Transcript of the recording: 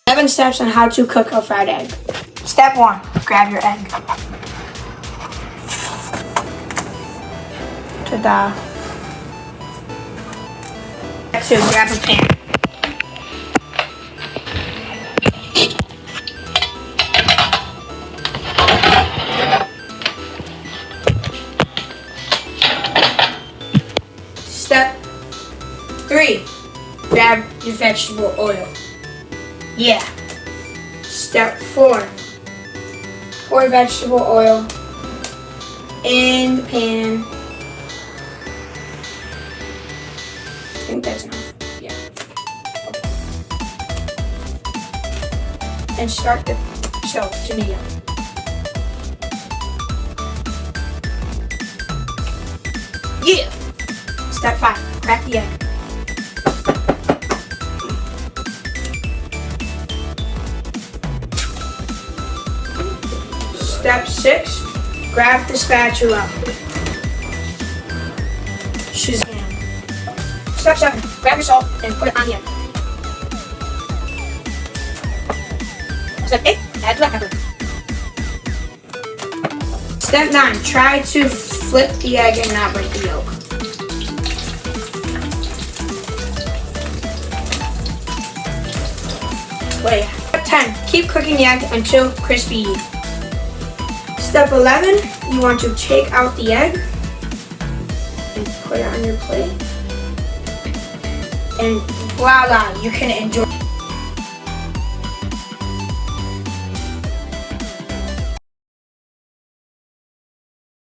7 steps on how to cook a fried egg. Step 1, grab your egg. Ta-da. Step 2, grab a pan. Step 3, grab your vegetable oil. Yeah. Step 4, pour vegetable oil in the pan. I think that's enough. Yeah. And start the tomato. Yeah. Step 5, crack the egg. Step 6, grab the spatula. Shazam. Step 7, grab your salt and put it on the egg. Step 8, add black pepper. Step 9, try to flip the egg and not break the yolk. Step 10, keep cooking the egg until crispy. Step 11, you want to take out the egg and put it on your plate. And voila, you can enjoy